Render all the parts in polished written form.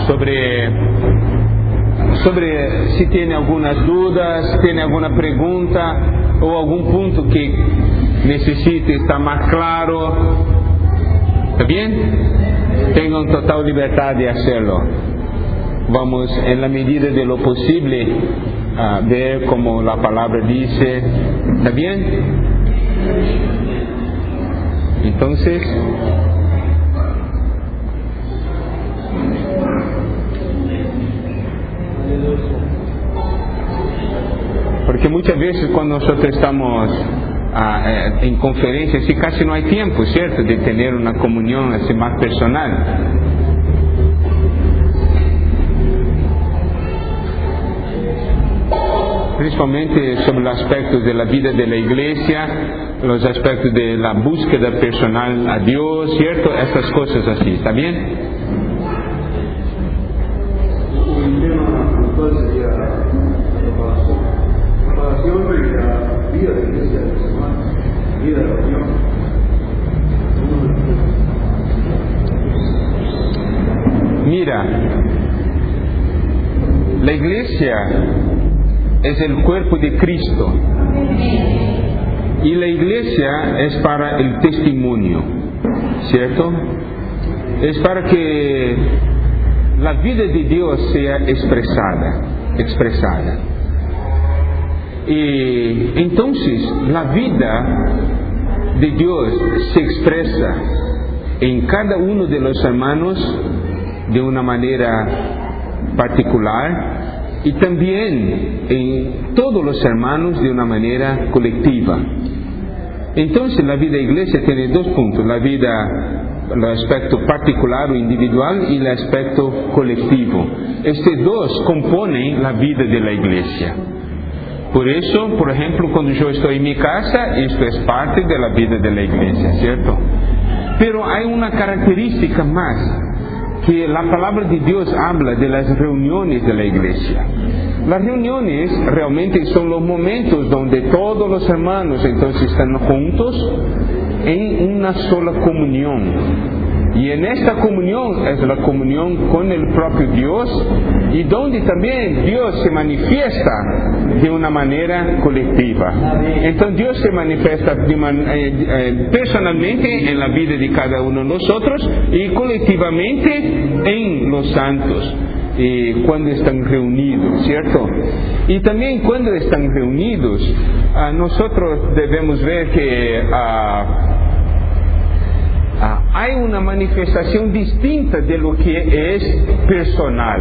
sobre si tiene algunas dudas, si tiene alguna pregunta o algún punto que necesite estar más claro. ¿Está bien? Tengan total libertad de hacerlo. Vamos, en la medida de lo posible, a ver como la palabra dice. ¿Está bien? Entonces, porque muchas veces cuando nosotros estamos en conferencias, sí, casi no hay tiempo, ¿cierto?, de tener una comunión así más personal. Principalmente sobre los aspectos de la vida de la iglesia, los aspectos de la búsqueda personal a Dios, ¿cierto? Estas cosas así, ¿está bien? Un tema puntual sería la preparación de la vida de la iglesia de los hermanos, vida de la unión. Mira, la iglesia es el cuerpo de Cristo y la iglesia es para el testimonio, ¿cierto? Es para que la vida de Dios sea expresada. Y entonces la vida de Dios se expresa en cada uno de los hermanos de una manera particular y también en todos los hermanos de una manera colectiva. Entonces la vida de la iglesia tiene dos puntos: la vida, el aspecto particular o individual, y el aspecto colectivo. Estos dos componen la vida de la iglesia. Por eso, por ejemplo, cuando yo estoy en mi casa, esto es parte de la vida de la iglesia, ¿cierto? Pero hay una característica más, que la palabra de Dios habla de las reuniones de la iglesia. Las reuniones realmente son los momentos donde todos los hermanos entonces están juntos en una sola comunión. Y en esta comunión es la comunión con el propio Dios, y donde también Dios se manifiesta de una manera colectiva. Entonces Dios se manifiesta personalmente en la vida de cada uno de nosotros y colectivamente en los santos, cuando están reunidos, ¿cierto? Y también cuando están reunidos, nosotros debemos ver que hay una manifestación distinta de lo que es personal.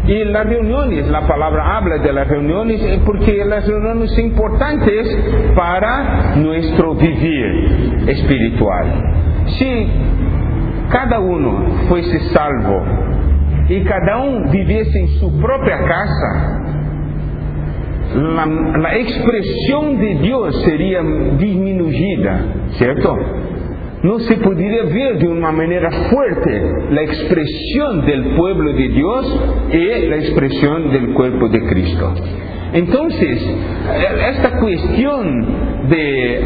Y las reuniones, la palabra habla de las reuniones porque las reuniones son importantes para nuestro vivir espiritual. Si cada uno fuese salvo y cada uno viviese en su propia casa, la expresión de Dios sería disminuida, ¿cierto? No se podría ver de una manera fuerte la expresión del pueblo de Dios y la expresión del cuerpo de Cristo. Entonces, esta cuestión de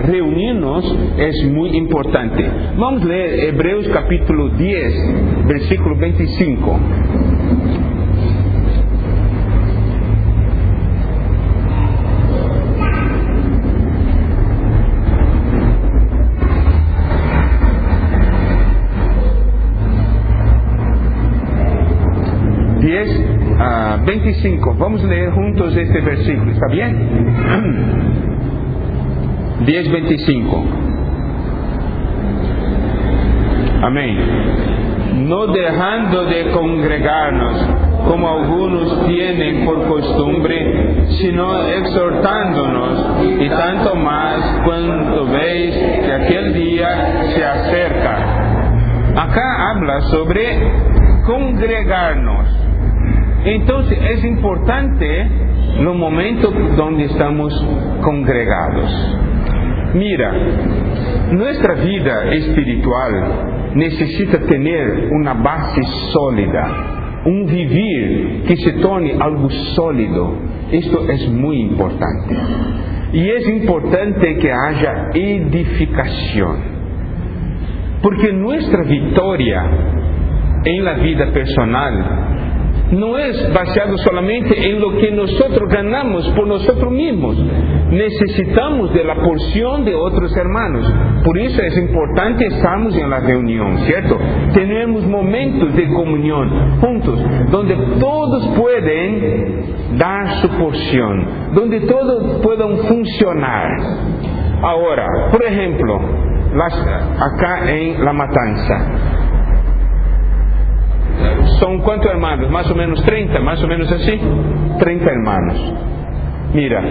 reunirnos es muy importante. Vamos a leer Hebreos capítulo 10, versículo 25. Diez 25. Vamos a leer juntos este versículo, ¿está bien? 10:25. Amén. No dejando de congregarnos, como algunos tienen por costumbre, sino exhortándonos, y tanto más cuando veis que aquel día se acerca. Acá habla sobre congregarnos. Entonces es importante los momentos donde estamos congregados. Mira, nuestra vida espiritual necesita tener una base sólida, un vivir que se torne algo sólido. Esto es muy importante. Y es importante que haya edificación, porque nuestra victoria en la vida personal no es baseado solamente en lo que nosotros ganamos por nosotros mismos. Necesitamos de la porción de otros hermanos. Por eso es importante estarmos en la reunión, ¿cierto? Tenemos momentos de comunión juntos, donde todos pueden dar su porción, donde todos puedan funcionar. Ahora, por ejemplo, acá en La Matanza, ¿son cuántos hermanos? Más o menos 30, más o menos así. 30 hermanos. Mira,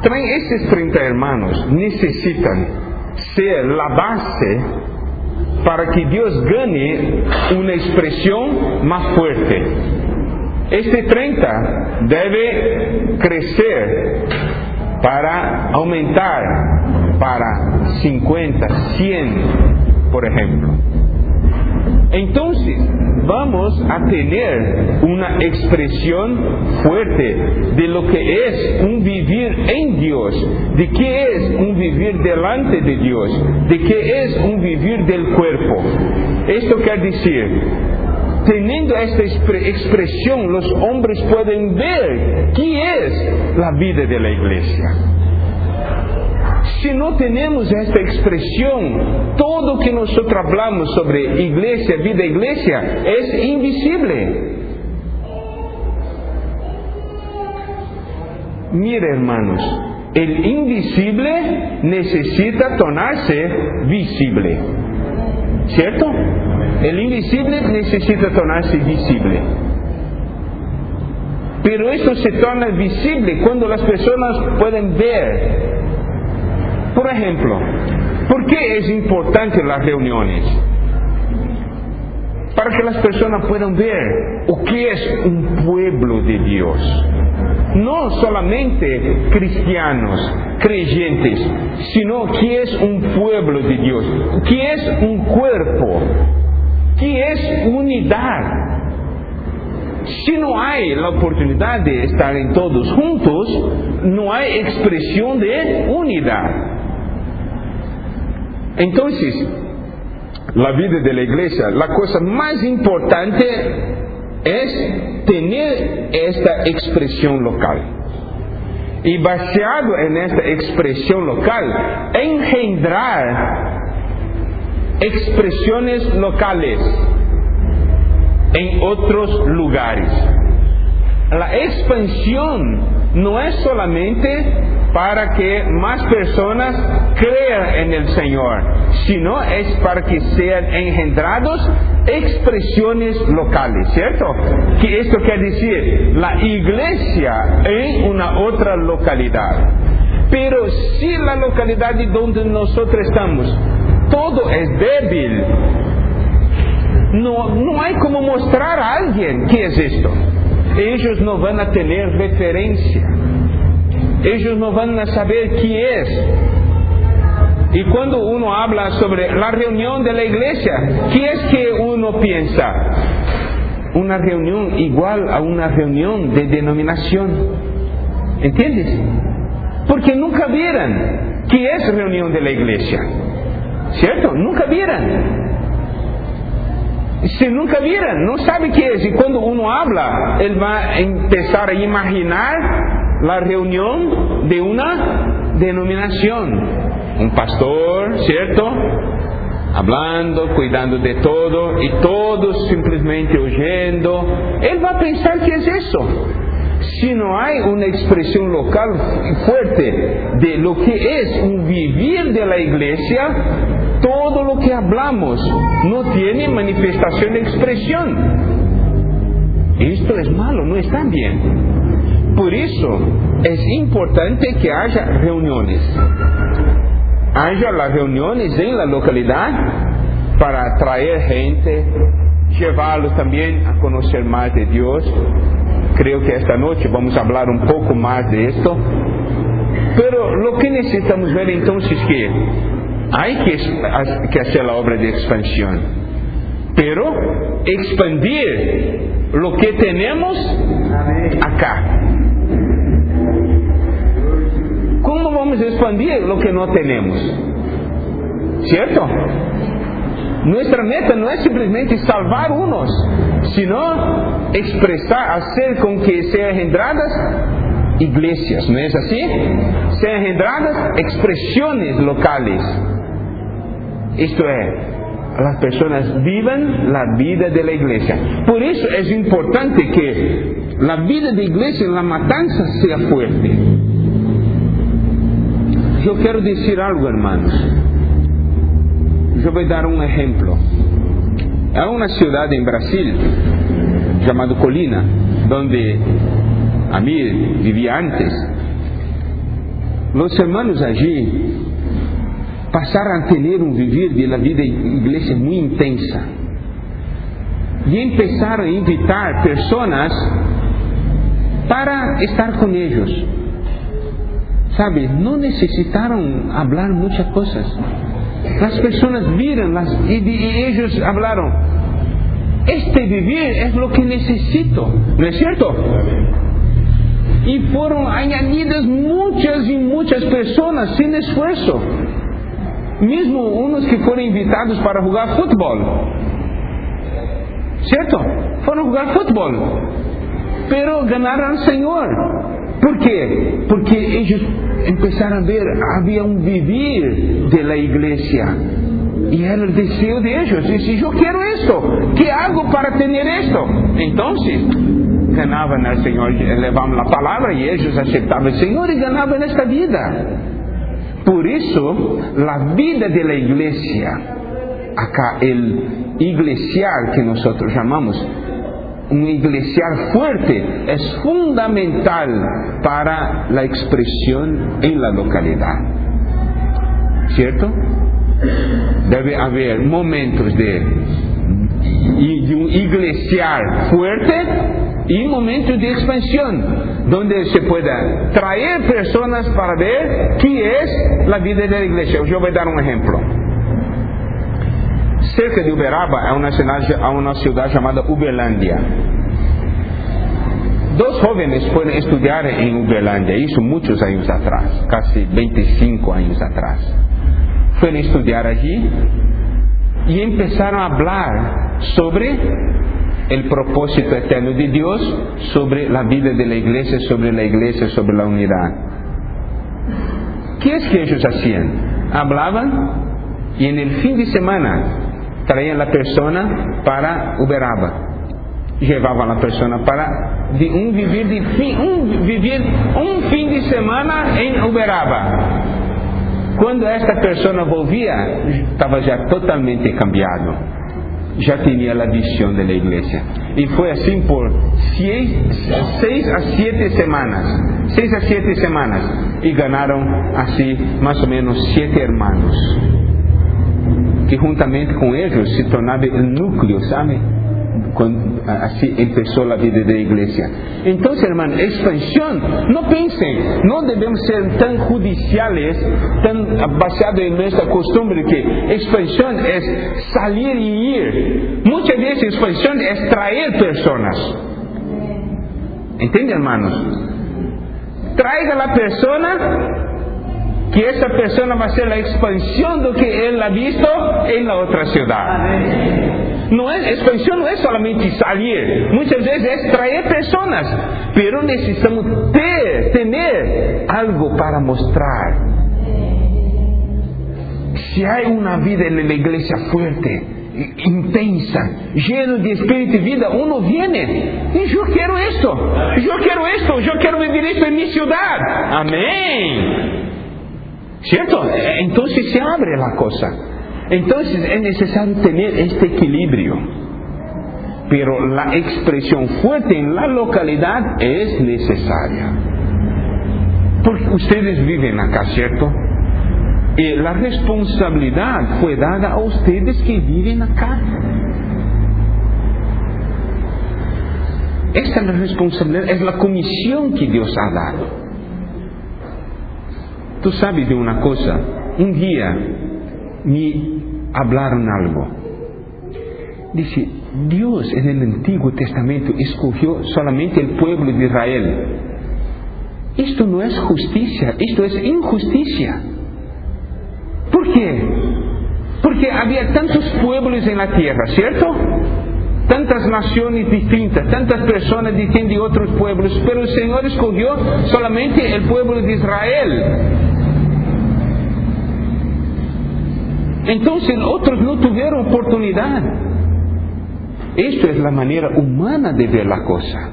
esos 30 hermanos necesitan ser la base para que Dios gane una expresión más fuerte. Este 30 debe crecer para aumentar para 50, 100, por ejemplo. Entonces, vamos a tener una expresión fuerte de lo que es un vivir en Dios, de qué es un vivir delante de Dios, de qué es un vivir del cuerpo. Esto quiere decir, teniendo esta expresión, los hombres pueden ver qué es la vida de la iglesia. Si no tenemos esta expresión, todo que nosotros hablamos sobre iglesia, vida iglesia, es invisible. Mira, hermanos, el invisible necesita tornarse visible, ¿cierto? El invisible necesita tornarse visible. Pero esto se torna visible cuando las personas pueden ver. Por ejemplo, ¿por qué es importante las reuniones? Para que las personas puedan ver o qué es un pueblo de Dios. No solamente cristianos, creyentes, sino qué es un pueblo de Dios, qué es un cuerpo, qué es unidad. Si no hay la oportunidad de estar en todos juntos, no hay expresión de unidad. Entonces, la vida de la iglesia, la cosa más importante es tener esta expresión local. Y baseado en esta expresión local, engendrar expresiones locales en otros lugares. La expansión no es solamente para que más personas crean en el Señor, sino es para que sean engendrados expresiones locales, ¿cierto? Que esto quiere decir la iglesia en una otra localidad. Pero si la localidad donde nosotros estamos, todo es débil, no hay como mostrar a alguien qué es esto. Ellos no van a tener referencia. Ellos no van a saber qué es. Y cuando uno habla sobre la reunión de la iglesia, ¿qué es que uno piensa? Una reunión igual a una reunión de denominación. ¿Entiendes? Porque nunca vieran qué es reunión de la iglesia. ¿Cierto? Nunca vieran. Si nunca vieran, no sabe qué es. Y cuando uno habla, él va a empezar a imaginar la reunión de una denominación. Un pastor, ¿cierto? Hablando, cuidando de todo, y todos simplemente oyendo. Él va a pensar que es eso. Si no hay una expresión local fuerte de lo que es un vivir de la iglesia, todo lo que hablamos no tiene manifestación de expresión. Esto es malo, no está bien. Por eso es importante que haya reuniones. Haya las reuniones en la localidad para atraer gente, llevarlos también a conocer más de Dios. Creo que esta noche vamos a hablar un poco más de esto. Pero lo que necesitamos ver entonces es que hay que hacer la obra de expansión. Pero expandir lo que tenemos acá. ¿Cómo vamos a expandir lo que no tenemos? ¿Cierto? Nuestra meta no es simplemente salvar unos, sino expresar, hacer con que sean engendradas iglesias, ¿no es así? Sean engendradas expresiones locales. Esto es, las personas vivan la vida de la iglesia. Por eso es importante que la vida de iglesia en La Matanza sea fuerte. Yo quiero decir algo, hermanos. Yo voy a dar un ejemplo. Hay una ciudad en Brasil llamada Colina, donde a mí vivía antes. Los hermanos allí pasaron a tener un vivir de la vida de iglesia muy intensa. Y empezaron a invitar personas para estar con ellos. ¿Sabe? No necesitaron hablar muchas cosas. Las personas vieron y ellos hablaron: este vivir es lo que necesito, ¿no es cierto? Y fueron añadidas muchas y muchas personas sin esfuerzo. Mismo unos que fueron invitados para jugar fútbol, ¿cierto? Fueron a jugar fútbol, pero ganaron al Señor. ¿Por qué? Porque ellos empezaron a ver, había un vivir de la iglesia, y era el deseo de ellos. Y si yo quiero esto, ¿qué hago para tener esto? Entonces ganaban al Señor, levaban la palabra y ellos aceptaban al Señor y ganaban esta vida. Por eso la vida de la iglesia, acá el iglesial que nosotros llamamos, un iglesial fuerte, es fundamental para la expresión en la localidad, ¿cierto? Debe haber momentos de un iglesial fuerte y momentos de expansión, donde se pueda traer personas para ver qué es la vida de la iglesia. Yo voy a dar un ejemplo. Cerca de Uberaba hay una ciudad llamada Uberlândia. Dos jóvenes fueron a estudiar en Uberlândia, eso muchos años atrás, casi 25 años atrás. Fueron a estudiar allí y empezaron a hablar sobre el propósito eterno de Dios, sobre la vida de la iglesia, sobre la unidad. ¿Qué es que ellos hacían? Hablaban y en el fin de semana traían la persona para Uberaba, llevaban a la persona para vivir un fin de semana en Uberaba. Cuando esta persona volvía, estaba ya totalmente cambiado, ya tenía la visión de la iglesia. Y fue así por 6 a 7 semanas, y ganaron así más o menos 7 hermanos, que juntamente con ellos se tornaba el núcleo, ¿sabe? Así empezó la vida de la iglesia. Entonces, hermano, expansión, no piensen, no debemos ser tan judiciales, tan basados en nuestra costumbre, que expansión es salir y ir. Muchas veces expansión es traer personas. ¿Entienden, hermanos? Traiga a la persona, que esa persona va a ser la expansión de lo que él ha visto en la otra ciudad. Expansión no es solamente salir, muchas veces es traer personas, pero necesitamos tener algo para mostrar. Si hay una vida en la iglesia fuerte, intensa, lleno de espíritu y vida, uno viene y yo quiero esto, yo quiero vivir esto en mi ciudad. Amén. ¿Cierto? Entonces se abre la cosa. Entonces es necesario tener este equilibrio. Pero la expresión fuerte en la localidad es necesaria. Porque ustedes viven acá, ¿cierto? Y la responsabilidad fue dada a ustedes que viven acá. Esta es la responsabilidad, es la comisión que Dios ha dado. Tú sabes de una cosa, un día me hablaron algo. Dice, Dios en el Antiguo Testamento escogió solamente el pueblo de Israel. Esto no es justicia, esto es injusticia. ¿Por qué? Porque había tantos pueblos en la tierra, ¿cierto? Tantas naciones distintas, tantas personas distintas de otros pueblos, pero el Señor escogió solamente el pueblo de Israel. Entonces otros no tuvieron oportunidad. Esto es la manera humana de ver la cosa.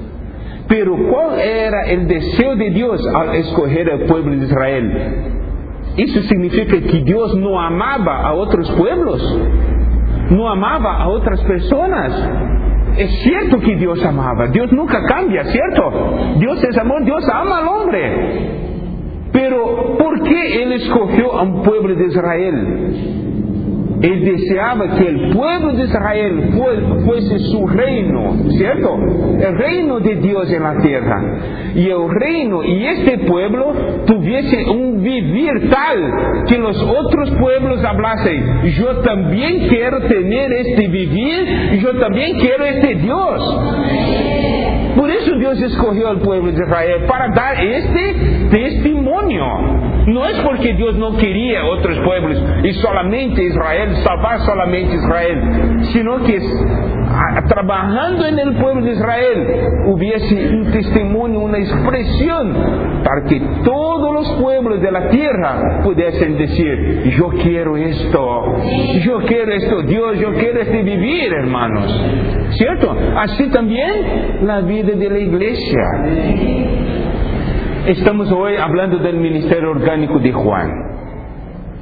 Pero ¿cuál era el deseo de Dios al escoger el pueblo de Israel? Eso significa que Dios no amaba a otros pueblos, no amaba a otras personas. Es cierto que Dios amaba, Dios nunca cambia, ¿cierto? Dios es amor, Dios ama al hombre. Pero ¿por qué Él escogió a un pueblo de Israel? Él deseaba que el pueblo de Israel fuese su reino, ¿cierto? El reino de Dios en la tierra. Y el reino y este pueblo tuviese un vivir tal que los otros pueblos hablasen: yo también quiero tener este vivir, y yo también quiero este Dios. Por eso Dios escogió al pueblo de Israel, para dar este testimonio. No es porque Dios no quería otros pueblos y solamente Israel, salvar solamente Israel, sino que trabajando en el pueblo de Israel hubiese un testimonio, una expresión, para que todos los pueblos de la tierra pudiesen decir: yo quiero esto, Dios, yo quiero este vivir, hermanos, ¿cierto? Así también la vida de la iglesia. Estamos hoy hablando del ministerio orgánico de Juan.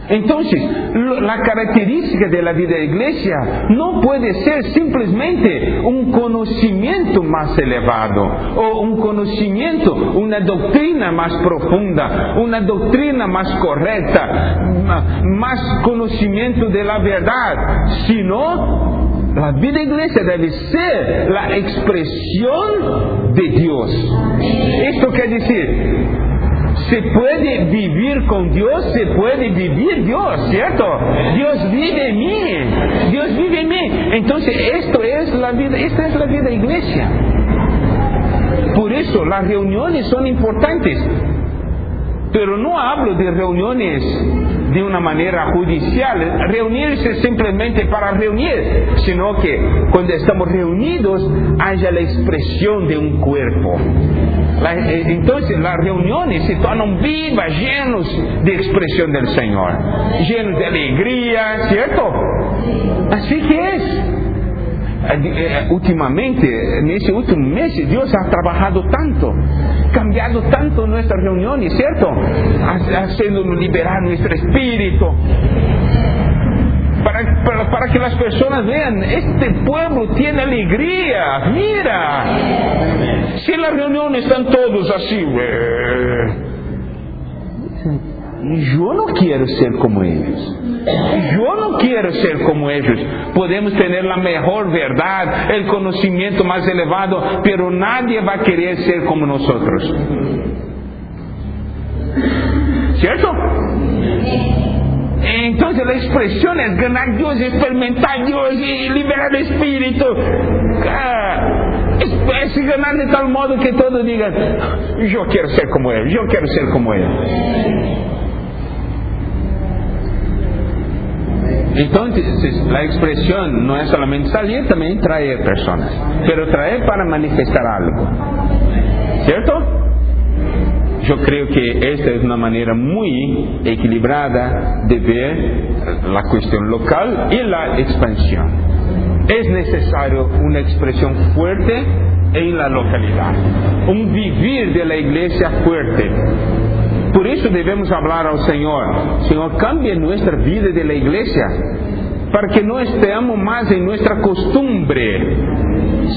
Entonces, la característica de la vida de la iglesia no puede ser simplemente un conocimiento más elevado, o un conocimiento, una doctrina más profunda, una doctrina más correcta, más conocimiento de la verdad, sino la vida de la iglesia debe ser la expresión de Dios. Esto quiere decir, se puede vivir con Dios, se puede vivir Dios, ¿cierto? Dios vive en mí, Dios vive en mí. Entonces esta es la vida de la iglesia. Por eso las reuniones son importantes. Pero no hablo de reuniones de una manera judicial, reunirse simplemente para reunir, sino que cuando estamos reunidos haya la expresión de un cuerpo. Entonces las reuniones se tornan vivas, llenos de expresión del Señor, llenos de alegría, ¿cierto? Así que es. Últimamente, en ese último mes, Dios ha trabajado tanto, cambiado tanto nuestras reuniones, ¿cierto? Haciéndonos liberar nuestro espíritu, para que las personas vean: este pueblo tiene alegría. Mira, si en las reuniones están todos así, yo no quiero ser como ellos. Yo no quiero ser como ellos. Podemos tener la mejor verdad, el conocimiento más elevado, pero nadie va a querer ser como nosotros. ¿Cierto? Entonces la expresión es ganar a Dios, experimentar a Dios y liberar el espíritu. Es ganar de tal modo que todos digan: yo quiero ser como Él, yo quiero ser como Él. Entonces la expresión no es solamente salir, también traer personas, pero traer para manifestar algo, ¿cierto? Yo creo que esta es una manera muy equilibrada de ver la cuestión local y la expansión. Es necesario una expresión fuerte en la localidad, un vivir de la iglesia fuerte. Por eso debemos hablar al Señor: Señor, cambia nuestra vida de la iglesia, para que no estemos más en nuestra costumbre,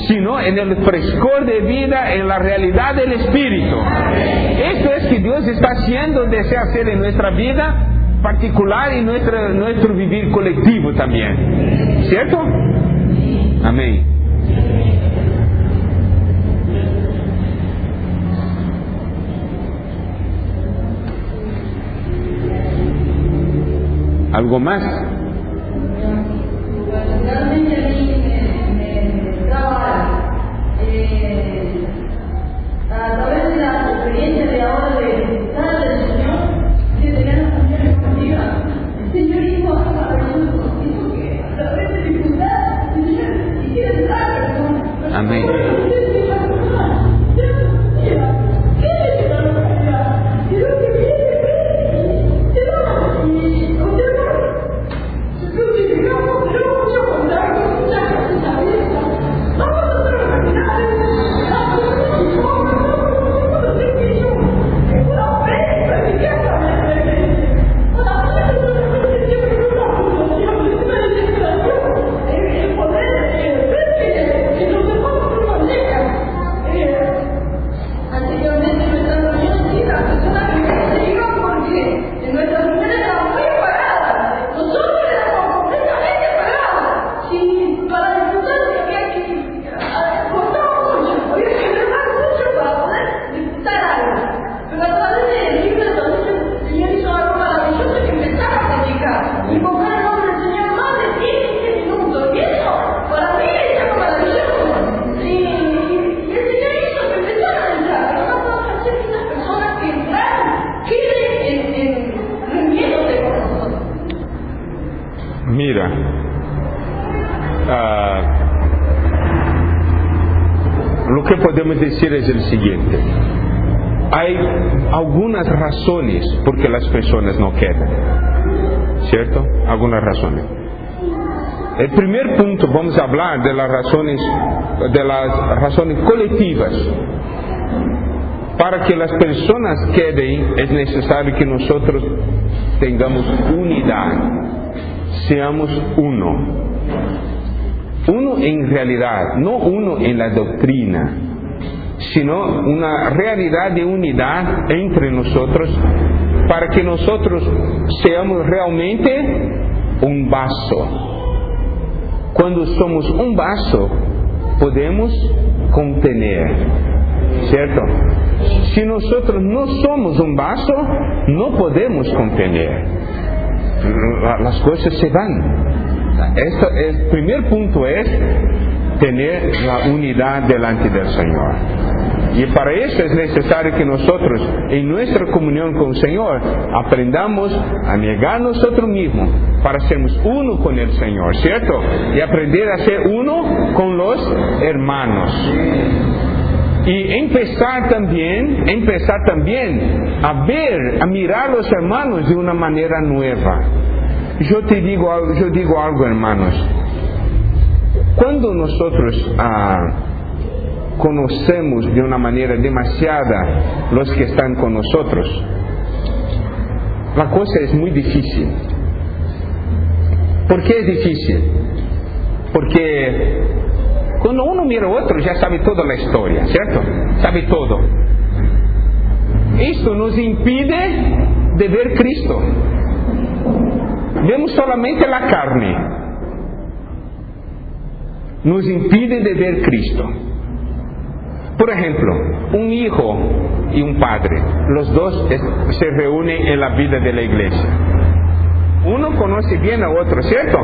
sino en el frescor de vida, en la realidad del Espíritu. Esto es que Dios está haciendo, desea hacer en nuestra vida particular y nuestro vivir colectivo también, ¿cierto? Amén. ¿Algo más? Realmente a mí me estaba a través de la experiencia de ahora de estar del Señor, de tener una familia conmigo. El Señor hizo algo maravilloso. Mira, lo que podemos decir es el siguiente. Hay algunas razones por que las personas no quedan, ¿cierto? Algunas razones. El primer punto, vamos a hablar de las razones colectivas. Para que las personas queden, es necesario que nosotros tengamos unidad, seamos uno. Uno en realidad, no uno en la doctrina, sino una realidad de unidad entre nosotros, para que nosotros seamos realmente un vaso. Cuando somos un vaso, podemos contener, ¿cierto? Si nosotros no somos un vaso, no podemos contener. Las cosas se van. El primer punto es tener la unidad delante del Señor. Y para eso es necesario que nosotros, en nuestra comunión con el Señor, aprendamos a negar nosotros mismos para sermos uno con el Señor, ¿cierto? Y aprender a ser uno con los hermanos. Y empezar también a mirar a los hermanos de una manera nueva. Yo digo algo, hermanos. Cuando nosotros conocemos de una manera demasiada los que están con nosotros, la cosa es muy difícil. ¿Por qué es difícil? Porque cuando uno mira a otro ya sabe toda la historia, ¿cierto? Sabe todo. Esto nos impide de ver Cristo. Vemos solamente la carne. Nos impide de ver Cristo. Por ejemplo, un hijo y un padre, los dos se reúnen en la vida de la iglesia. Uno conoce bien a otro, ¿cierto?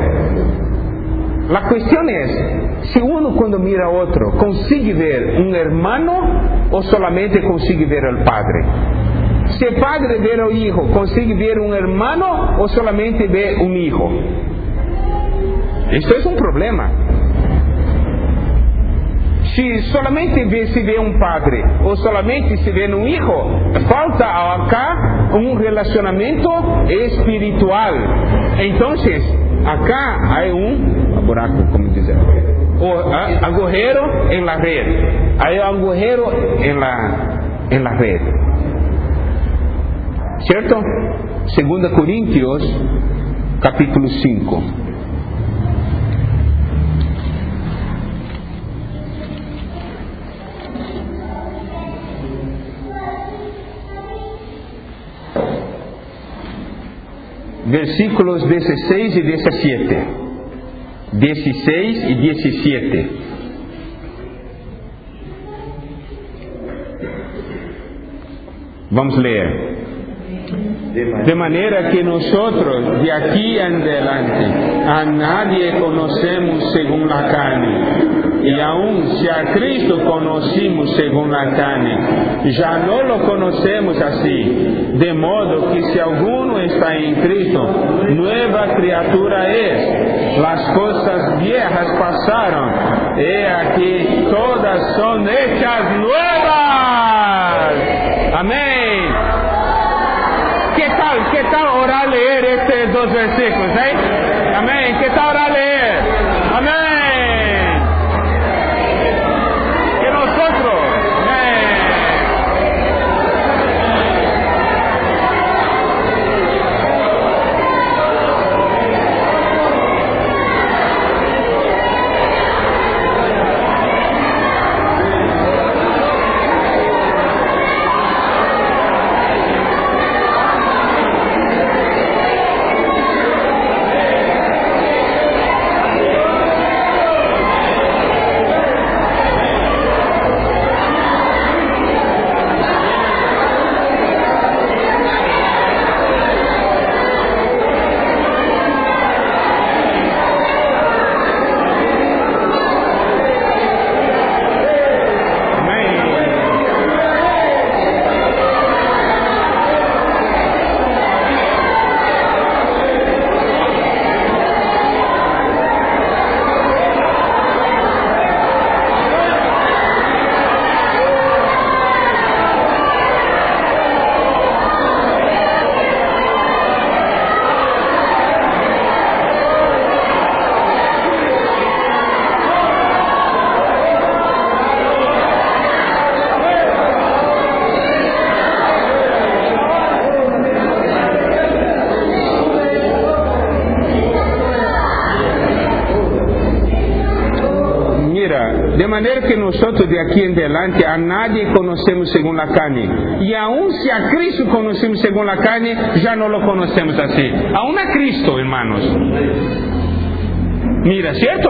La cuestión es, si uno cuando mira a otro consigue ver un hermano o solamente consigue ver al padre. Si el padre ve al hijo, consigue ver un hermano o solamente ve un hijo. Esto es un problema. Si solamente se ve un padre o solamente se ve un hijo, falta acá un relacionamiento espiritual. Entonces, acá hay un buraco, como dice, o agujero en la red. Hay un agujero en la red. ¿Cierto? 2 Corintios, capítulo 5. Versículos 16 y 17. 16 y 17. Vamos a leer. De manera que nosotros de aquí en adelante a nadie conocemos según la carne, y aun si a Cristo conocimos según la carne, ya no lo conocemos así, de modo que si alguno está en Cristo, nueva criatura es, las cosas viejas pasaron, he aquí todas son hechas nuevas. Amén. ¿Qué tal orar leer estos dos versículos? Amén. ¿Qué tal orar leer? Amén. Que nosotros, mira, de manera que nosotros de aquí en adelante a nadie conocemos según la carne. Y aun si a Cristo conocemos según la carne, ya no lo conocemos así. Aún a Cristo, hermanos. Mira, ¿cierto?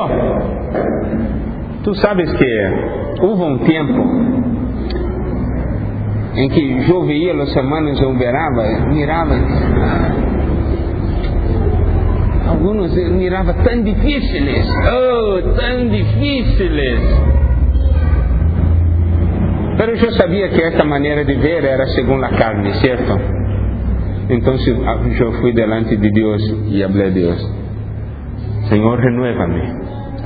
Tú sabes que hubo un tiempo en que yo veía a los hermanos, yo miraba, algunos miraba tan difíciles, tan difíciles. Pero yo sabía que esta manera de ver era según la carne, ¿cierto? Entonces yo fui delante de Dios y hablé a Dios: Señor, renuévame.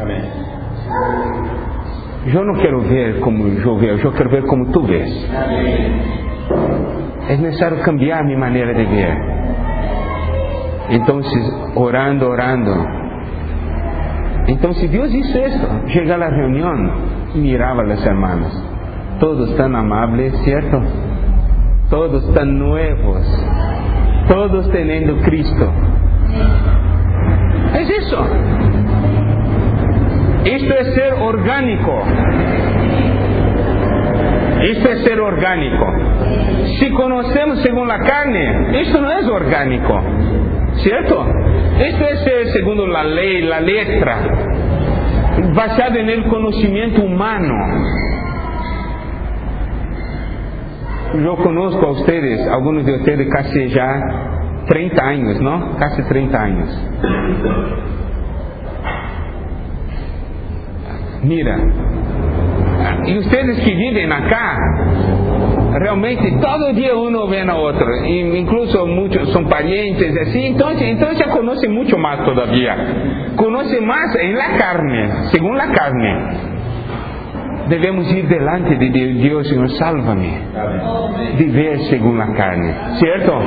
Amén. Yo no quiero ver como yo veo, yo quiero ver como tú ves. Es necesario cambiar mi manera de ver. Entonces, orando. Entonces Dios hizo esto. Llegué a la reunión, miraba a las hermanas. Todos tan amables, ¿cierto? Todos tan nuevos. Todos teniendo Cristo. Es eso. Esto es ser orgánico. Esto es ser orgánico. Si conocemos según la carne, esto no es orgánico, ¿cierto? Esto es ser según la ley, la letra, basado en el conocimiento humano. Yo conozco a ustedes, algunos de ustedes casi ya 30 años, ¿no? Casi 30 años. Mira, y ustedes que viven acá, realmente todo día uno ve a otro, incluso muchos son parientes así, entonces ya conocen mucho más todavía, conocen más en la carne, según la carne. Debemos ir delante de Dios: Señor, sálvame de ver según la carne, ¿cierto?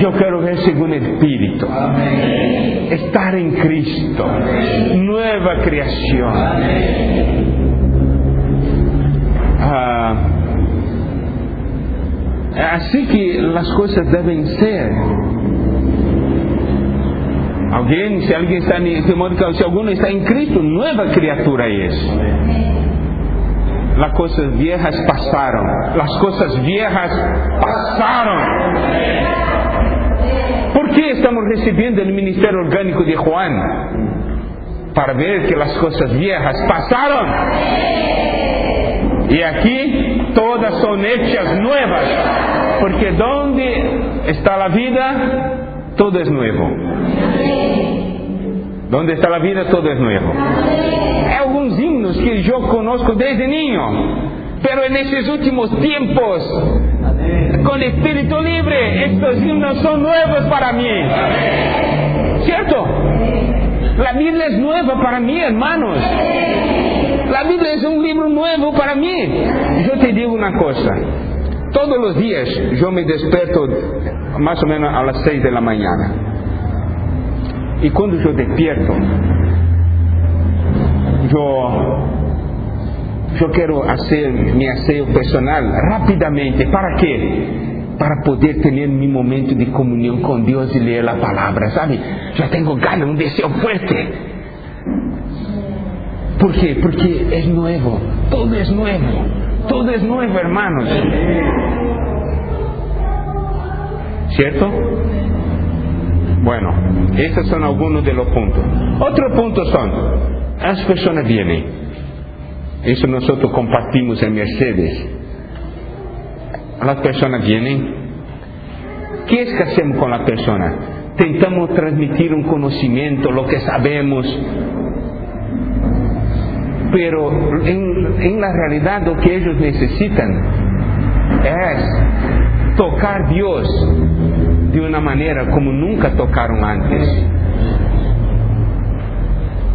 Yo quiero ver según el Espíritu, estar en Cristo, nueva creación. Así que las cosas deben ser. Si alguien está si alguno está en Cristo, nueva criatura es. Las cosas viejas pasaron. Las cosas viejas pasaron. ¿Por qué estamos recibiendo el ministerio orgánico de Juan? Para ver que las cosas viejas pasaron. Y aquí todas son hechas nuevas. Porque donde está la vida, todo es nuevo. Donde está la vida, todo es nuevo. Hay algunos himnos que yo conozco desde niño, pero en estos últimos tiempos, con espíritu libre, estos himnos son nuevos para mí. ¿Cierto? La Biblia es nueva para mí, hermanos. La Biblia es un libro nuevo para mí. Yo te digo una cosa: todos los días yo me despierto más o menos a las 6 de la mañana. Y cuando yo despierto, yo quiero hacer mi aseo personal rápidamente. ¿Para qué? Para poder tener mi momento de comunión con Dios y leer la palabra, ¿sabe? Yo tengo ganas, un deseo fuerte. ¿Por qué? Porque es nuevo. Todo es nuevo. Todo es nuevo, hermanos. ¿Cierto? Bueno, estos son algunos de los puntos. Otros puntos son: las personas vienen. Eso nosotros compartimos en Mercedes. Las personas vienen. ¿Qué es que hacemos con la persona? Tentamos transmitir un conocimiento, lo que sabemos. Pero en la realidad lo que ellos necesitan es tocar a Dios de una manera como nunca tocaron antes.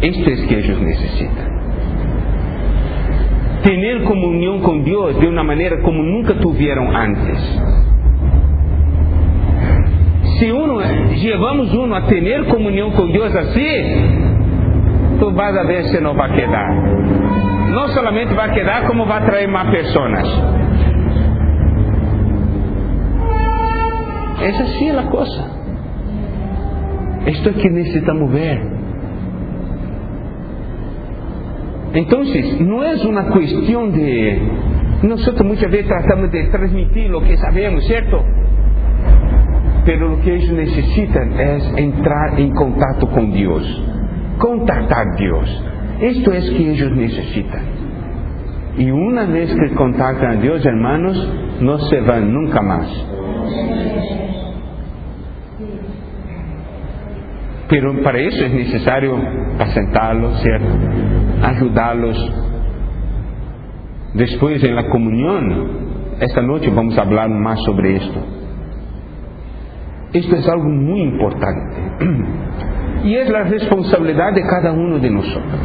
Esto es que ellos necesitan. Tener comunión con Dios de una manera como nunca tuvieron antes. Si llevamos uno a tener comunión con Dios así, tú vas a ver si no va a quedar. No solamente va a quedar, como va a traer más personas. Es así la cosa. Esto es que necesitamos ver. Entonces, no es una cuestión de... Nosotros muchas veces tratamos de transmitir lo que sabemos, ¿cierto? Pero lo que ellos necesitan es entrar en contacto con Dios, contactar a Dios. Esto es que ellos necesitan. Y una vez que contactan a Dios, hermanos, no se van nunca más. Pero para eso es necesario apacentarlos, ¿cierto? Ayudarlos. Después en la comunión, esta noche vamos a hablar más sobre esto. Esto es algo muy importante. Y es la responsabilidad de cada uno de nosotros.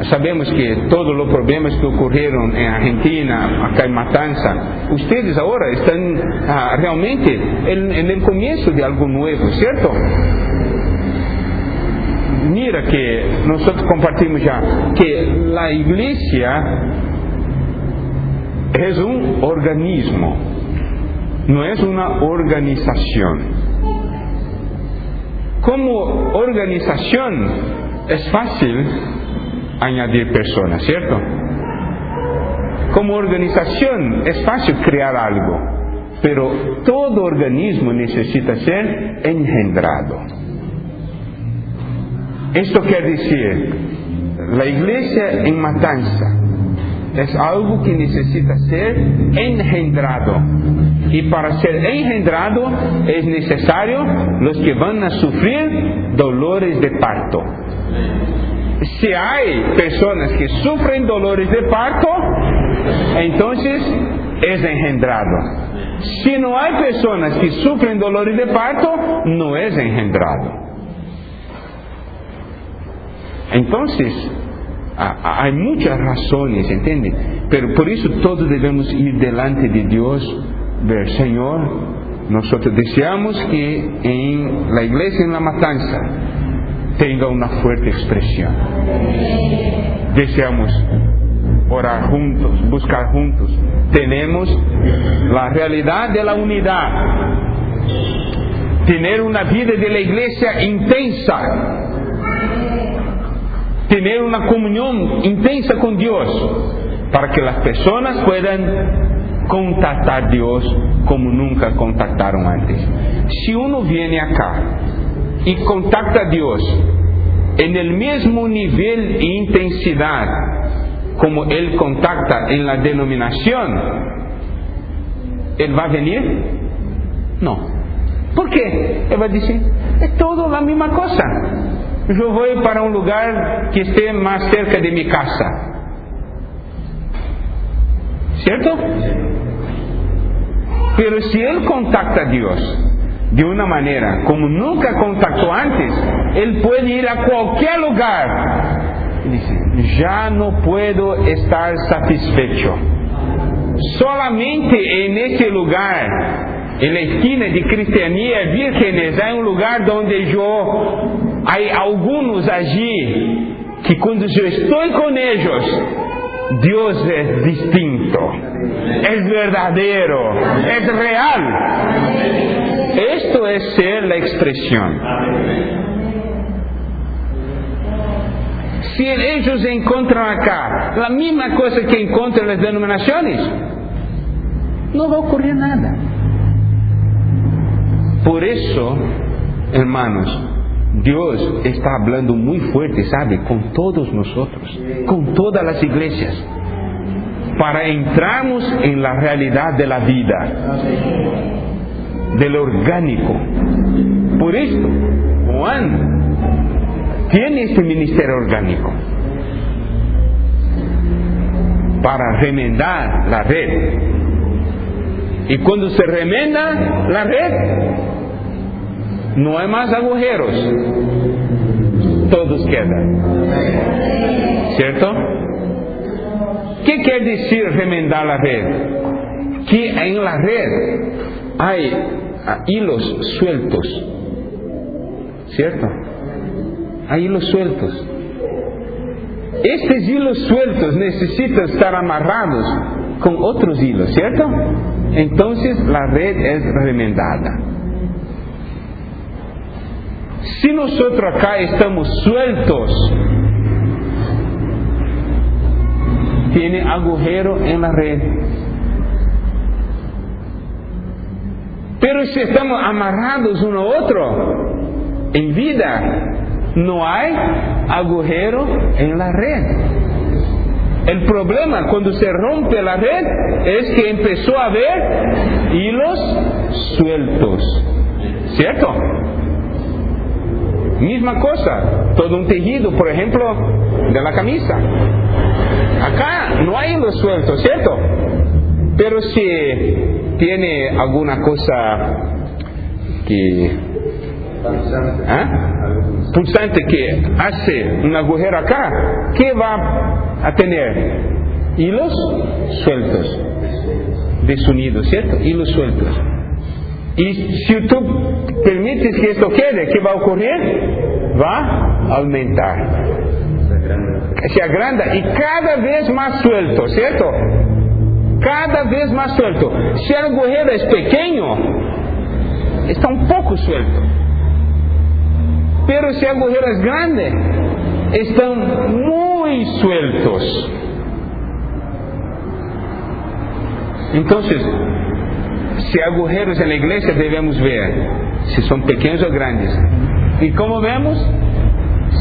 Sabemos que todos los problemas que ocurrieron en Argentina, acá en Matanza, ustedes ahora están realmente en el comienzo de algo nuevo, ¿cierto? Mira que nosotros compartimos ya que la iglesia es un organismo, no es una organización. Como organización es fácil añadir personas, ¿cierto? Como organización es fácil crear algo, pero todo organismo necesita ser engendrado. Esto quiere decir, la iglesia en Matanza es algo que necesita ser engendrado. Y para ser engendrado es necesario los que van a sufrir dolores de parto. Si hay personas que sufren dolores de parto, entonces es engendrado. Si no hay personas que sufren dolores de parto, no es engendrado. Entonces, hay muchas razones, ¿entiende? Pero por eso todos debemos ir delante de Dios, ver, Señor, nosotros deseamos que en la iglesia en La Matanza tenga una fuerte expresión. Deseamos orar juntos, buscar juntos. Tenemos la realidad de la unidad, tener una vida de la iglesia intensa, tener una comunión intensa con Dios, para que las personas puedan contactar a Dios como nunca contactaron antes. Si uno viene acá y contacta a Dios en el mismo nivel e intensidad como Él contacta en la denominación, ¿Él va a venir? No. ¿Por qué? Él va a decir, es todo la misma cosa. Yo voy para un lugar que esté más cerca de mi casa. ¿Cierto? Pero si Él contacta a Dios de una manera como nunca contactó antes, Él puede ir a cualquier lugar y dice, ya no puedo estar satisfecho. Solamente en ese lugar, en la esquina de Cristianía Vírgenes, hay un lugar donde hay algunos allí que cuando yo estoy con ellos, Dios es distinto, es verdadero, es real. Esto es ser la expresión. Si ellos encuentran acá la misma cosa que encuentran en las denominaciones, no va a ocurrir nada. Por eso, hermanos, Dios está hablando muy fuerte, ¿sabe? Con todos nosotros, con todas las iglesias, para entrarnos en la realidad de la vida, del orgánico. Por esto, Juan tiene este ministerio orgánico para remendar la red. Y cuando se remenda la red, no hay más agujeros, todos quedan. ¿Cierto? ¿Qué quiere decir remendar la red? Que en la red hay hilos sueltos. ¿Cierto? Hay hilos sueltos. Estos hilos sueltos necesitan estar amarrados con otros hilos, ¿cierto? Entonces la red es remendada. Si nosotros acá estamos sueltos, tiene agujero en la red. Pero si estamos amarrados uno a otro en vida, no hay agujero en la red. El problema cuando se rompe la red es que empezó a haber hilos sueltos, ¿cierto? Misma cosa, todo un tejido, por ejemplo, de la camisa. Acá no hay hilos sueltos, ¿cierto? Pero si tiene alguna cosa que pulsante que hace un agujero acá, ¿qué va a tener? Hilos sueltos, desunidos, ¿cierto? Hilos sueltos. Y si tú permites que esto quede, ¿qué va a ocurrir? Va a aumentar, se agranda y cada vez más suelto, ¿cierto? Cada vez más suelto. Si el agujero es pequeño, está un poco suelto. Pero si el agujero es grande, están muy sueltos. Entonces, si hay agujeros en la iglesia, debemos ver si son pequeños o grandes. ¿Y cómo vemos?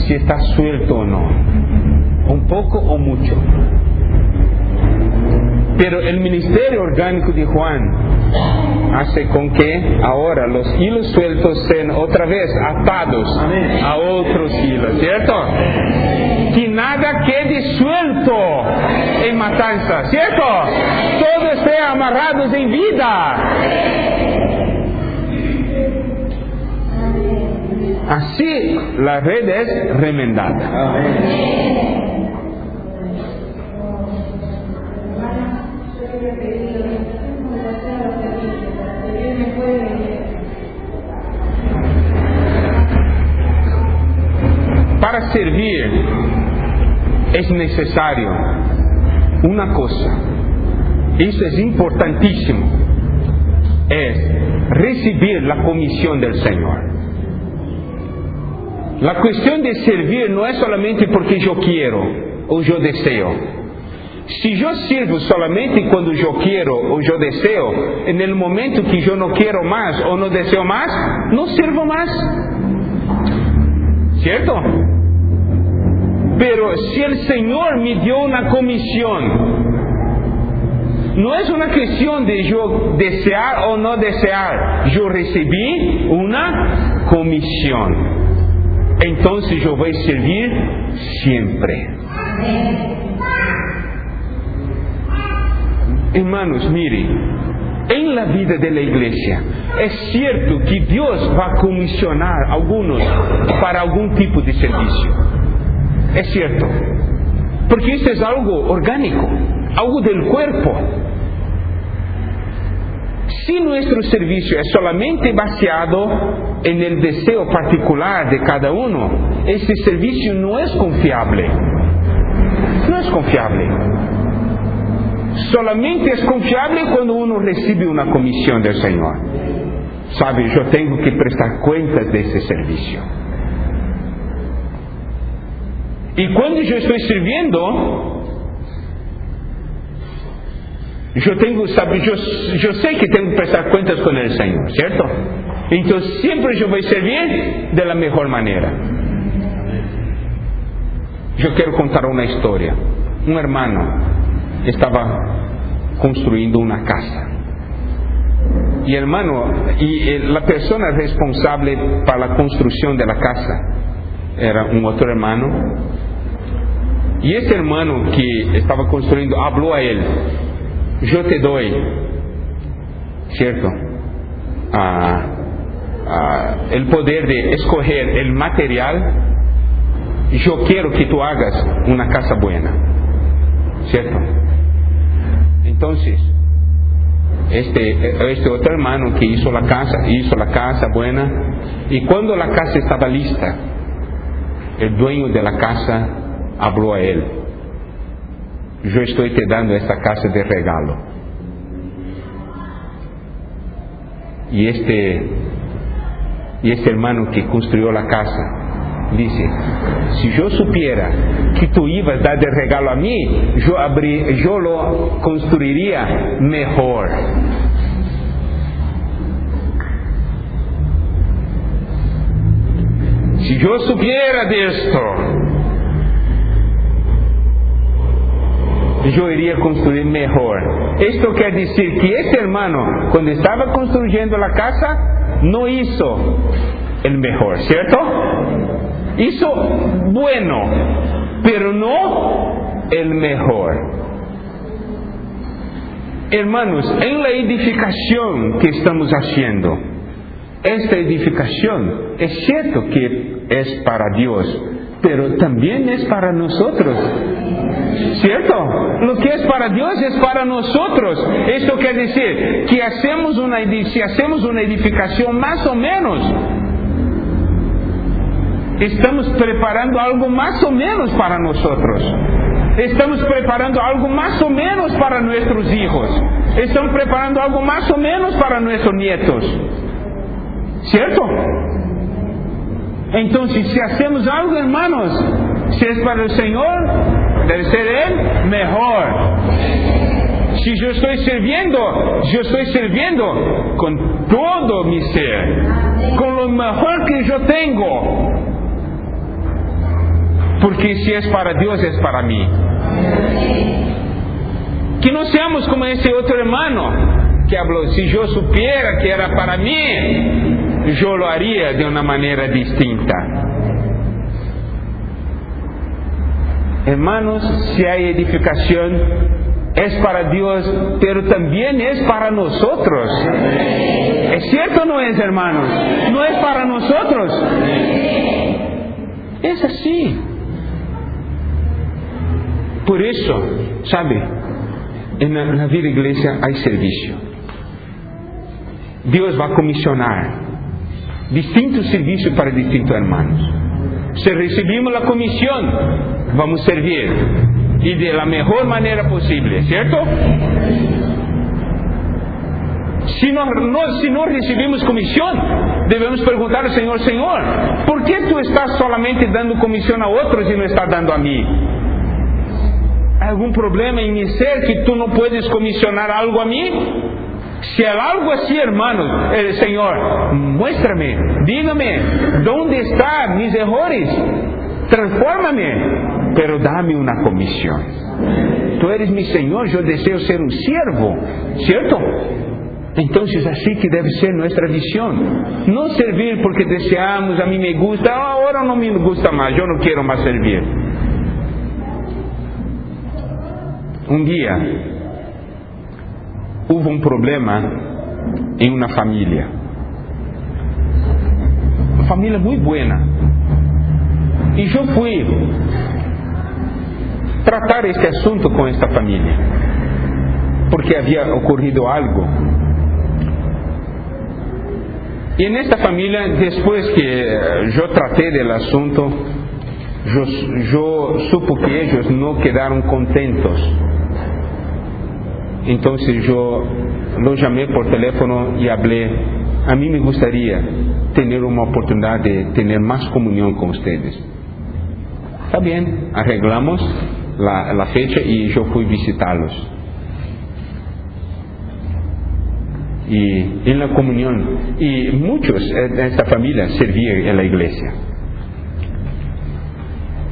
Si está suelto o no. Un poco o mucho. Pero el ministerio orgánico de Juan hace con que ahora los hilos sueltos sean otra vez atados a otros hilos, ¿cierto? Que nada quede suelto en matanza, ¿cierto? Todos estén amarrados en vida. Así la red es remendada. Para servir es necesario una cosa, eso es importantísimo, es recibir la comisión del Señor. La cuestión de servir no es solamente porque yo quiero o yo deseo. Si yo sirvo solamente cuando yo quiero o yo deseo, en el momento que yo no quiero más o no deseo más, no sirvo más, ¿cierto? Pero si el Señor me dio una comisión, no es una cuestión de yo desear o no desear, yo recibí una comisión, entonces yo voy a servir siempre. Hermanos, miren, en la vida de la iglesia es cierto que Dios va a comisionar a algunos para algún tipo de servicio. Es cierto, porque esto es algo orgánico, algo del cuerpo. Si nuestro servicio es solamente basado en el deseo particular de cada uno, ese servicio no es confiable. No es confiable. Solamente es confiable cuando uno recibe una comisión del Señor. Sabe, yo tengo que prestar cuentas de ese servicio. Y cuando yo estoy sirviendo, yo sé que tengo que prestar cuentas con el Señor, ¿cierto? Entonces siempre yo voy a servir de la mejor manera. Yo quiero contar una historia. Un hermano estaba construyendo una casa. Y la persona responsable para la construcción de la casa era un otro hermano. Y ese hermano que estaba construyendo habló a él: yo te doy, ¿cierto?, el poder de escoger el material. Yo quiero que tú hagas una casa buena, ¿cierto? Entonces, este otro hermano que hizo la casa buena, y cuando la casa estaba lista, el dueño de la casa habló a él: yo estoy te dando esta casa de regalo. Y Y este hermano que construyó la casa dice: si yo supiera que tú ibas a dar de regalo a mí, yo lo construiría mejor. Si yo supiera de esto, yo iría a construir mejor. Esto quiere decir que este hermano, cuando estaba construyendo la casa, no hizo el mejor, ¿cierto? Hizo bueno, pero no el mejor. Hermanos, en la edificación que estamos haciendo, esta edificación es cierto que es para Dios, pero también es para nosotros, ¿cierto? Lo que es para Dios es para nosotros. Esto quiere decir que si hacemos una edificación más o menos, estamos preparando algo más o menos para nosotros. Estamos preparando algo más o menos para nuestros hijos. Estamos preparando algo más o menos para nuestros nietos, ¿cierto? Entonces, si hacemos algo, hermanos, si es para el Señor, debe ser Él mejor. Si yo estoy sirviendo con todo mi ser, con lo mejor que yo tengo. Porque si es para Dios, es para mí. Que no seamos como ese otro hermano que habló: si yo supiera que era para mí, yo lo haría de una manera distinta. Hermanos, si hay edificación, es para Dios, pero también es para nosotros. ¿Es cierto o no es, hermanos? ¿No es para nosotros? Es así. Por eso, ¿sabe? En la vida iglesia hay servicio. Dios va a comisionar distintos servicios para distintos hermanos. Si recibimos la comisión, vamos a servir, y de la mejor manera posible, ¿cierto? Si no recibimos comisión, debemos preguntar al Señor: Señor, ¿por qué tú estás solamente dando comisión a otros y no estás dando a mí? ¿Hay algún problema en mi ser que tú no puedes comisionar algo a mí? Si hay algo así, hermanos, Señor, muéstrame, dígame, ¿dónde están mis errores? Transfórmame, pero dame una comisión. Tú eres mi Señor, yo deseo ser un siervo, ¿cierto? Entonces, así que debe ser nuestra visión. No servir porque deseamos: a mí me gusta, ahora no me gusta más, yo no quiero más servir. Un día hubo un problema en una familia muy buena, y yo fui tratar este asunto con esta familia porque había ocurrido algo. Y en esta familia, después que yo traté del asunto, yo supo que ellos no quedaron contentos. Entonces yo lo llamé por teléfono y hablé: a mí me gustaría tener una oportunidad de tener más comunión con ustedes. Está bien, arreglamos la fecha y yo fui visitarlos. Y en la comunión, y muchos de esta familia servían en la iglesia.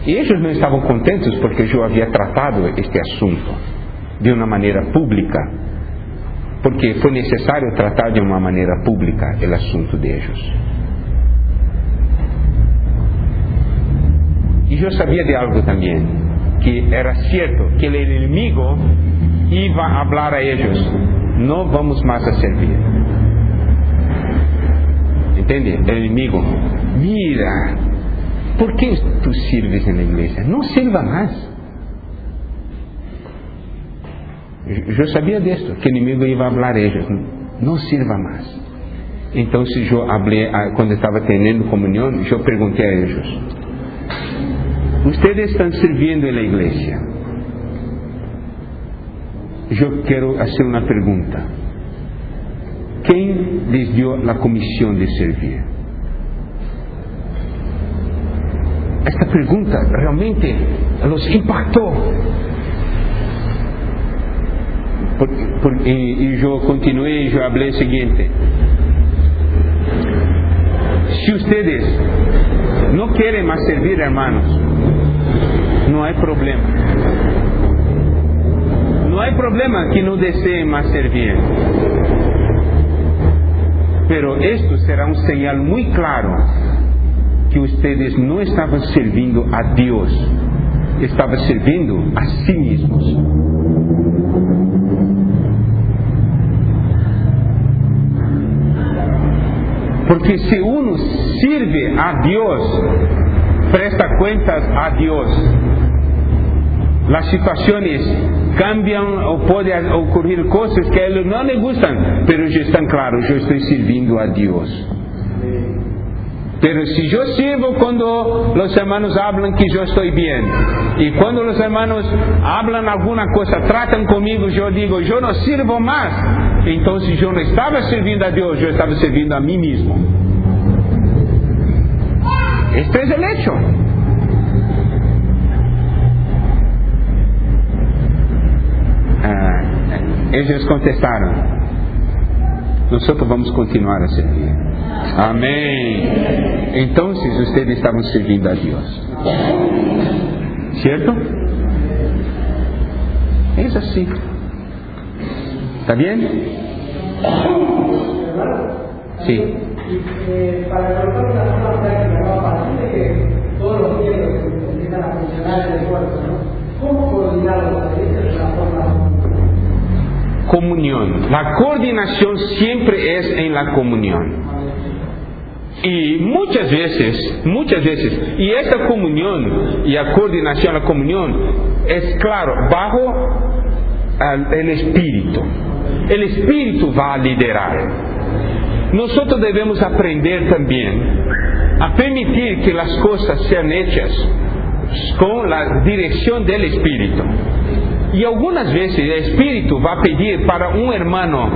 Y ellos no estaban contentos porque yo había tratado este asunto de una manera pública, porque fue necesario tratar de una manera pública el asunto de ellos. Y yo sabía de algo también, que era cierto que el enemigo iba a hablar a ellos: no vamos más a servir. ¿Entiende? El enemigo: mira, ¿por qué tú sirves en la iglesia? No sirva más. Yo sabía de esto, que el enemigo iba a hablar a ellos: no sirva más. Entonces yo hablé, cuando estaba teniendo comunión, yo pregunté a ellos: ustedes están sirviendo en la iglesia. Yo quiero hacer una pregunta: ¿quién les dio la comisión de servir? esta pregunta realmente los impactó. Y yo continué y yo hablé el siguiente: si ustedes no quieren más servir, hermanos, no hay problema. No hay problema que no deseen más servir. Pero esto será un señal muy claro que ustedes no estaban sirviendo a Dios, estaban sirviendo a sí mismos. Porque si uno sirve a Dios, presta cuentas a Dios, las situaciones cambian o pueden ocurrir cosas que a él no le gustan, pero ya están claros, yo estoy sirviendo a Dios. Pero si yo sirvo cuando los hermanos hablan que yo estoy bien, y cuando los hermanos hablan alguna cosa, tratan conmigo, yo digo, yo no sirvo más, entonces yo no estaba sirviendo a Dios, yo estaba sirviendo a mí mismo. Este es el hecho. Ellos contestaron: nosotros vamos a continuar a servir. Amén. Entonces ustedes estaban sirviendo a Dios, ¿cierto? Es así. ¿Está bien? Sí. Para colocar una forma práctica, a partir de que todos los miembros empiezan a funcionar en el cuerpo, ¿no? ¿Cómo coordinarlos? Esa es la forma. Comunión. La coordinación siempre es en la comunión. Y muchas veces, y esta comunión y la coordinación, la comunión es claro, bajo el Espíritu. El Espíritu va a liderar. Nosotros debemos aprender también a permitir que las cosas sean hechas con la dirección del Espíritu. Y algunas veces el Espíritu va a pedir para un hermano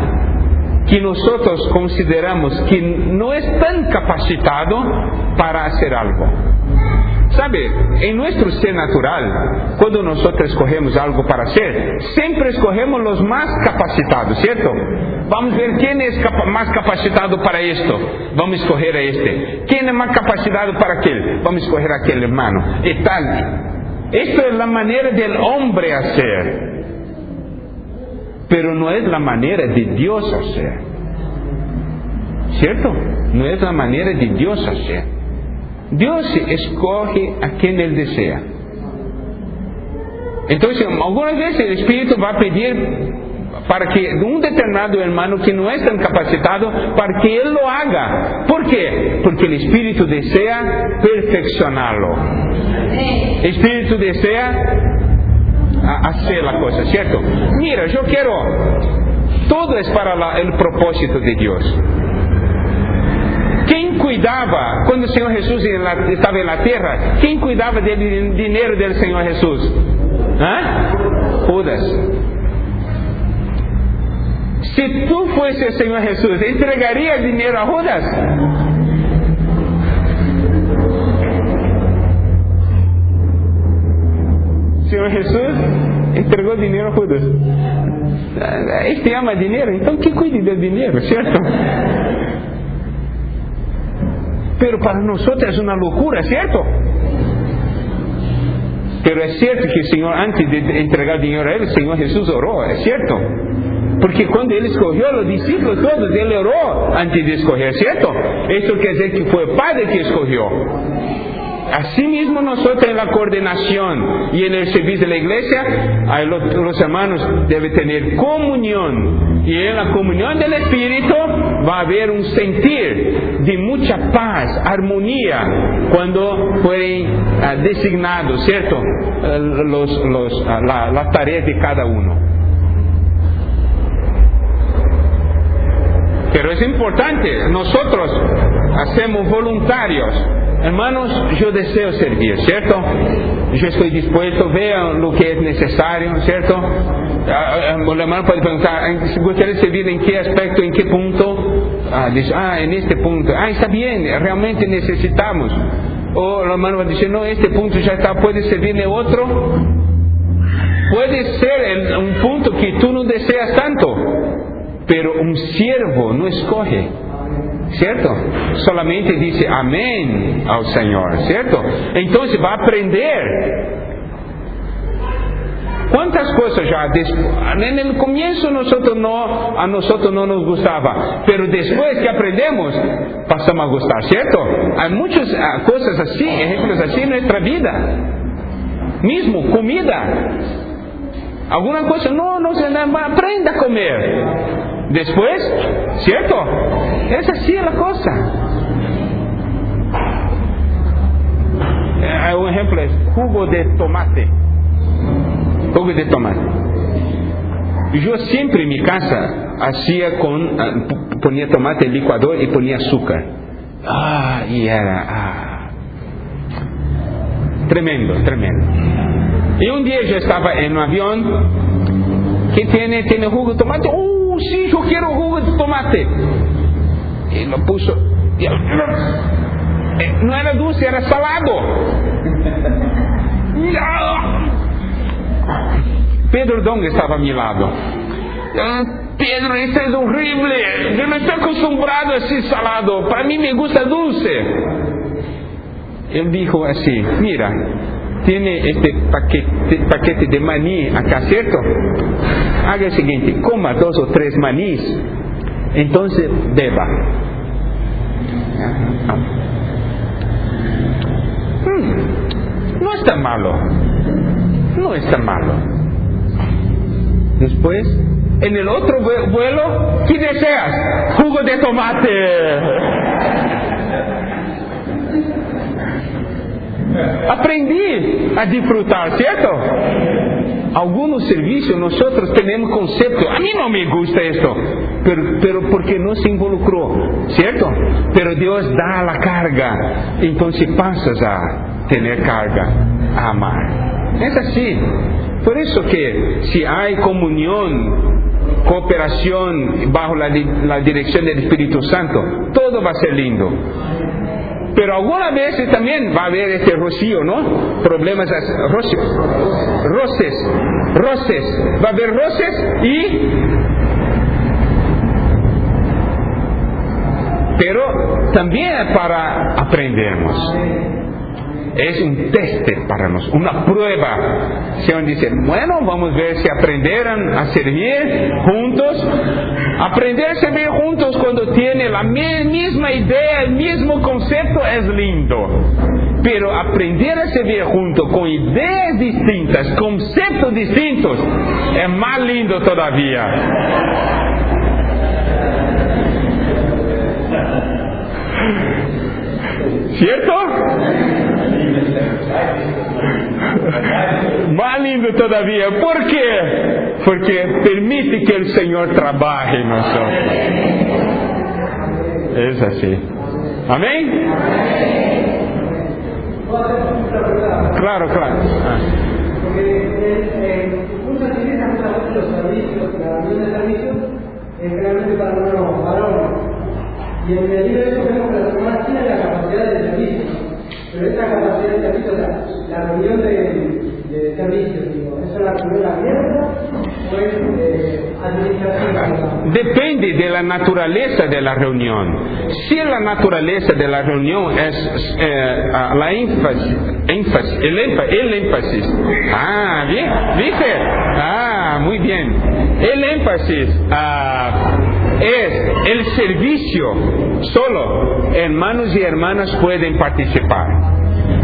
que nosotros consideramos que no es tan capacitado para hacer algo. ¿Sabe? En nuestro ser natural, cuando nosotros escogemos algo para hacer, siempre escogemos los más capacitados, ¿cierto? Vamos a ver quién es más capacitado para esto, vamos a escoger a este. ¿Quién es más capacitado para aquel? Vamos a escoger a aquel hermano. Y tal. Esto es la manera del hombre hacer, pero no es la manera de Dios hacer, ¿cierto? No es la manera de Dios hacer. Dios escoge a quien Él desea. Entonces, algunas veces el Espíritu va a pedir para que un determinado hermano que no es tan capacitado, para que él lo haga. ¿Por qué? Porque el Espíritu desea perfeccionarlo. El Espíritu desea hacer la cosa, ¿cierto? Mira, yo quiero, todo es para el propósito de Dios. ¿Quién cuidaba, cuando el Señor Jesús estaba en la tierra, quién cuidaba del dinero del Señor Jesús? Judas. Si tú fueses el Señor Jesús, ¿entregarías dinero a Judas? Señor Jesús entregó dinero a Judas. Este ama dinero, então que cuide del dinero, ¿cierto? Pero para nosotros es una locura, ¿cierto? Pero es cierto que el Señor, antes de entregar dinero a Él, el Señor Jesús oró, es cierto. Porque cuando Él escogió a los discípulos todos, Él oró antes de escoger, ¿cierto? Esto quiere decir que fue el Padre que escogió. Asimismo nosotros en la coordinación y en el servicio de la iglesia, los hermanos deben tener comunión. Y en la comunión del Espíritu va a haber un sentir de mucha paz, armonía, cuando fueren designados, ¿cierto? Las tareas de cada uno. Pero es importante, nosotros hacemos voluntarios. Hermanos, yo deseo servir, ¿cierto? Yo estoy dispuesto, vean lo que es necesario, ¿cierto? El hermano puede preguntar, si gustaría servir en qué aspecto, en qué punto. Dice, en este punto. Está bien, realmente necesitamos. O la hermana va a decir, no, este punto ya está, puede servirme otro. Puede ser un punto que tú no deseas tanto, pero un siervo no escoge, ¿cierto? Solamente dice amén al Señor, ¿cierto? Entonces va a aprender. ¿Cuántas cosas ya? En el comienzo a nosotros no nos gustaba, pero después que aprendemos, pasamos a gustar, ¿cierto? Hay muchas cosas así, ejemplos así en nuestra vida. Mismo, comida. Alguna cosa, no se aprenda a comer. Después, ¿cierto? Es así la cosa. Un ejemplo es jugo de tomate. Jugo de tomate. Yo siempre en mi casa hacía ponía tomate en licuador y ponía azúcar. Y era tremendo. Y un día yo estaba en un avión que tiene jugo de tomate. Sí, yo quiero jugo de tomate. Y lo puso. No era dulce, era salado. Pedro Dong estaba a mi lado. Pedro, esto es horrible. Yo no estoy acostumbrado a ser salado. Para mí me gusta dulce. Él dijo así, mira, tiene este paquete de maní acá, ¿cierto? Haga el siguiente, coma 2 o 3 manís, entonces beba. No está malo. Después, en el otro vuelo, ¿qué deseas? Jugo de tomate. Aprendí a disfrutar, ¿cierto? Algunos servicios nosotros tenemos concepto. A mí no me gusta esto, pero porque no se involucró, ¿cierto? Pero Dios da la carga, entonces pasas a tener carga, a amar. Es así. Por eso que si hay comunión, cooperación bajo la dirección del Espíritu Santo, todo va a ser lindo. Pero algunas veces también va a haber este rocío, ¿no? Problemas, roces. Va a haber roces pero también para aprendernos. Es un test para nosotros, una prueba. Si uno dice, bueno, vamos a ver si aprenderán a servir juntos. Aprender a servir juntos cuando tiene la misma idea, el mismo concepto es lindo. Pero aprender a servir juntos con ideas distintas, conceptos distintos, es más lindo todavía. ¿Cierto? Más lindo todavía. ¿Por qué? Porque permite que el Señor trabaje en nosotros. Es así. ¿Amén? Claro. Porque muchas iglesias muchas los servicios, la reunión de servicios, es realmente para unos varones. Y en el libro de eso vemos que las hermanas tienen la capacidad de servicio, pero esa capacidad de servicio, la reunión de servicio, ¿eso es la reunión abierta o es administrativa? Depende de la naturaleza de la reunión. Si la naturaleza de la reunión es el énfasis. ¿Bien? ¿Viste? Muy bien. El énfasis es el servicio. Solo hermanos y hermanas pueden participar.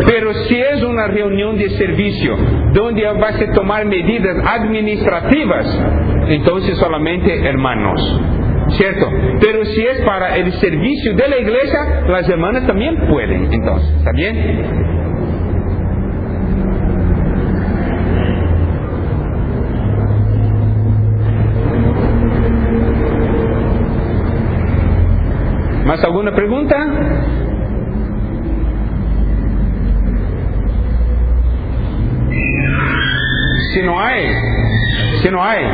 Pero si es una reunión de servicio donde vas a tomar medidas administrativas, entonces solamente hermanos, ¿cierto? Pero si es para el servicio de la iglesia, las hermanas también pueden. Entonces, ¿está bien? ¿Más alguna pregunta? Si no hay, Si no hay,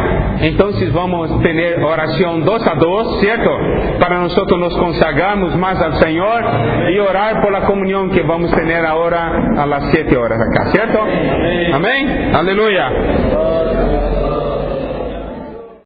entonces vamos a tener oración 2 a 2, ¿cierto? Para nosotros nos consagrarnos más al Señor y orar por la comunión que vamos a tener ahora a las 7 horas acá, ¿cierto? Amén. Aleluya.